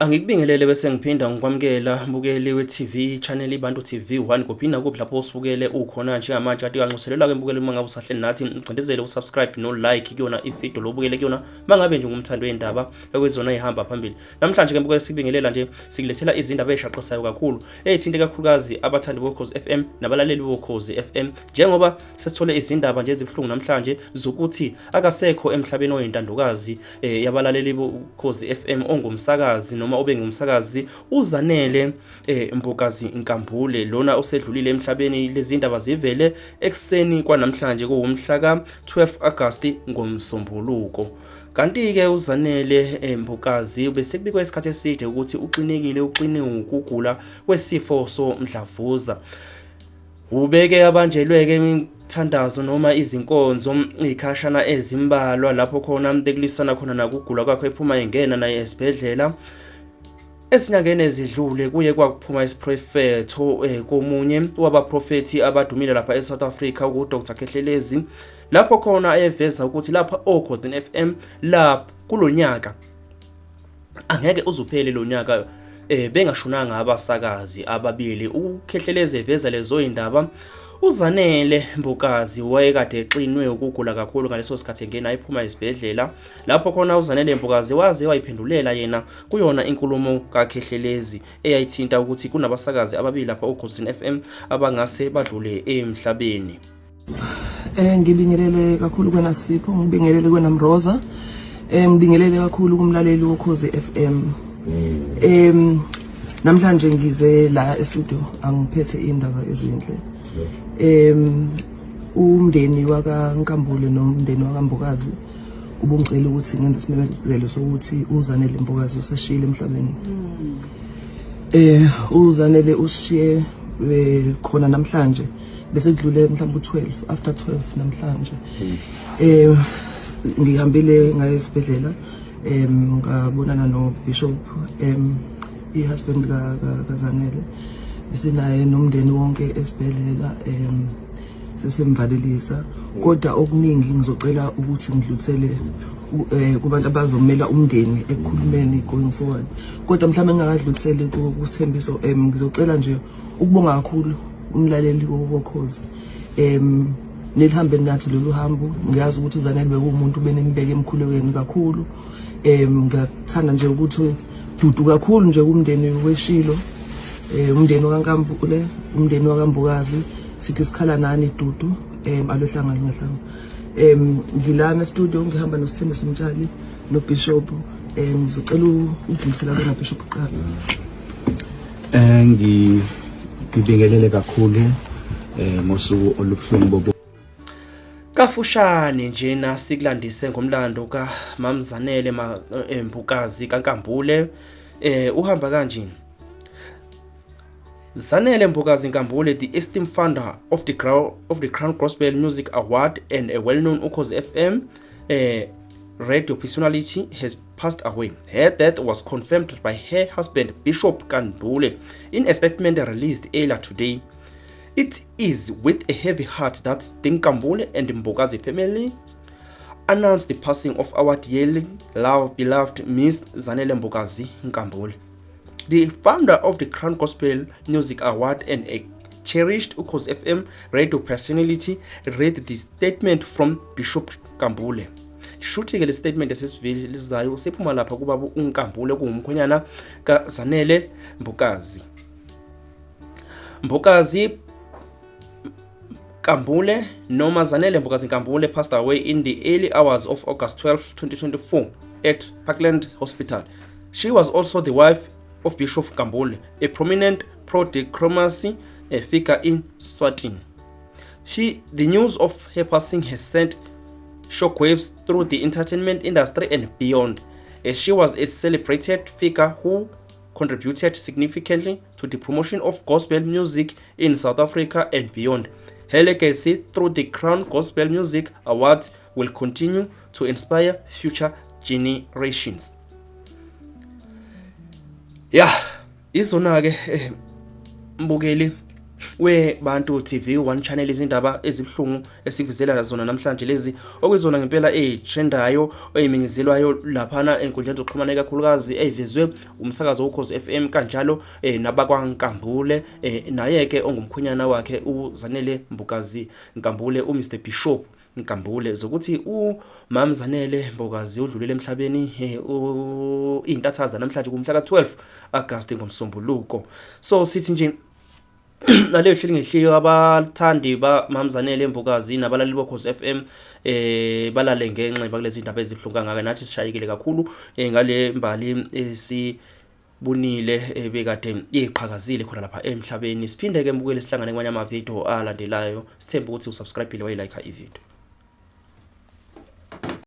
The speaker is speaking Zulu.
Angikubingelele bese ngiphinda ngikwamukela mbukeli we-TV channel iBantu TV 1 kuphinda kuphi lapho usibukele ukhona njengamanje kade kanxuselelwa ke mbukeli uma ngabe usahleli nathi ngicindezele usubscribe no like kuyona ivideo lobukele kuyona mangabe nje ngumthando wendaba ekwezona ihamba phambili. Namhlanje ke mbukeli sibingelela nje sikulethela izindaba ezishaqasayo kakhulu ezithinte kakhulukazi abathandi bokhozi FM nabalaleli bokhozi FM njengoba sesithole izindaba nje ezibhlungu namhlanje zokuthi akasekho emhlabeni oyintandokazi yabalaleli bokhozi FM ongumsakazi noma obengumsakazi uZanele Mbokazi Nkambule lona osedlulile emhlabeni. Lezi ndaba zivele ekseni kwanamhlanje kuwumhla ka-12 August ngomsombuluko. Kanti ke uZanele Mbokazi bese kubikwa isikhathi eside ukuthi uqine ukugula kwesifo somdlavuza. Ubeke abanjelweke imithandazo noma izinkonzo ikhashana ezimbalwa lapho khona bekulisana khona nakugula kwakhe ephuma engena naye esibhedlela. Esinyangeni ezidlule kuye kwakuphuma isiprofetho komunye wabaprofeti abadumile lapha eSouth Africa uDr Khehlelezi lapho khona ayeveza ukuthi lapha oKhozi FM lapho kulonyaka angeke uzuphele lo nyaka bengashonanga abasakazi ababili. uKhehlelezi eveza lezo indaba. uZanele Mbokazi wayekade exinwe ukugula kakhulu ngaleso sikhathi engena ephuma esibhedlela lapho khona uZanele Mbokazi waze wayiphendulela yena kuyona inkulumo kaKhehlelezi eyayithinta ukuthi kunabasakazi ababili lapha oKhozi FM abangase badlule emhlabeni. Ngibingelele kakhulu kwena Sipho, ngibingelele kwena Mroza, ngibingelele kakhulu kumlaleli wokhozi FM. Namhlanje ngize la e-studio angiphethe indaba ezinhle. Umndeni wakaNkambule nomndeni wakaMbokazi ubungcela ukuthi ngenze isimemezelo sokuthi uZanele Mbokazi useshile emhlabeni. uZanele ushiye khona namhlanje bese kudlule mhlawumbe u12 after 12 namhlanje. Ngihambile ngaye esibhedlela ngabonana no Bishop ihusband kaZanele bese naye nomndeni wonke esibhedlela sesemvalelisa. Kodwa okuningi ngizocela ukuthi ngidlulisele kubantu abazomela umndeni ekukhulumeni going forward. Kodwa mhlawumbe ngingakadlulisele kusithembiso ngizocela nje ukubonga kakhulu umlaleli wokhozi nelihambe nathi lolu hambo. Ngiyazi ukuthi uZanele bekuwumuntu benembeke emkhulekweni kakhulu. Ngiyathanda nje ukuthi dudu kakhulu nje kumndeni weshilo, umndeni wakaNkambule, umndeni wakaMbokazi, sithi sikhala nani dudu alohlanga ngahlanga. Ngilana studio ngihamba noSithembiso Mtshali no Bishop. Ngizocela udlulisela kwena Bishop qala. Ngibingelele kakhulu ngosuku olubuhlungu bobo. Kafushane nje nasikulandise ngomlando kaMamZanele Mbokazi kaNkambule uhamba kanje. Zanele Mbokazi Nkambule, the esteemed founder of the Crown Gospel Music Award and a well-known Ukhozi FM radio personality, has passed away. Her death was confirmed by her husband Bishop Nkambule in a statement released earlier today. It is with a heavy heart that the Nkambule and the Mbokazi families announced the passing of our dearly beloved Miss Zanele Mbokazi Nkambule, the founder of the Crown Gospel Music Award and a cherished Ukhozi FM radio personality. Read the statement from Bishop Nkambule. Shuthi-ke le statement esivelizayo sephuma lapha kubaba uNkambule kungumkhonyana kaZanele Mbokazi. Mbokazi Nkambule noma Zanele Mbokazi Nkambule passed away in the early hours of August 12, 2024 at Parkland Hospital. She was also the wife of Bishop Nkambule, a prominent pro-democracy figure in Swatini. The news of her passing has sent shockwaves through the entertainment industry and beyond, as she was a celebrated figure who contributed significantly to the promotion of gospel music in South Africa and beyond. Her legacy through the Crown Gospel Music Awards will continue to inspire future generations. Yeah, izona ke mbukeli weBantu TV 1 channel izindaba ezibhlungu esivizela zona namhlanje lezi okuyizona ngempela ezitrendayo eyiminyezelwayo laphana enkundleni zokuxhumana kakhulukazi eyivezwe umsakazo Ukhozi FM kanjalo nabakwaNkambule naye ke ongumkhwenyana wakhe uZanele Mbukazi Nkambule uMr Bishop Nkambule zokuthi uMam Zanele Mbukazi udlulile emhlabeni intathaza namhlanje kumhla ka12 August ngomsombuluko. So sithi nje naleyo hleli ngehliyo abathandi ba Mam Zanele Mbukazi nabalali boKhozi FM balale ngenxa kulezi indaba ezibhlunga ngaka nathi sishayekile kakhulu ngale mbali esibunile bekade iqhakazile khona lapha emhlabeni. Siphinde ke mbukele sihlangane kwanye ama video alandelayo. Sithemba ukuthi usubscribe ile wayilike ivideo.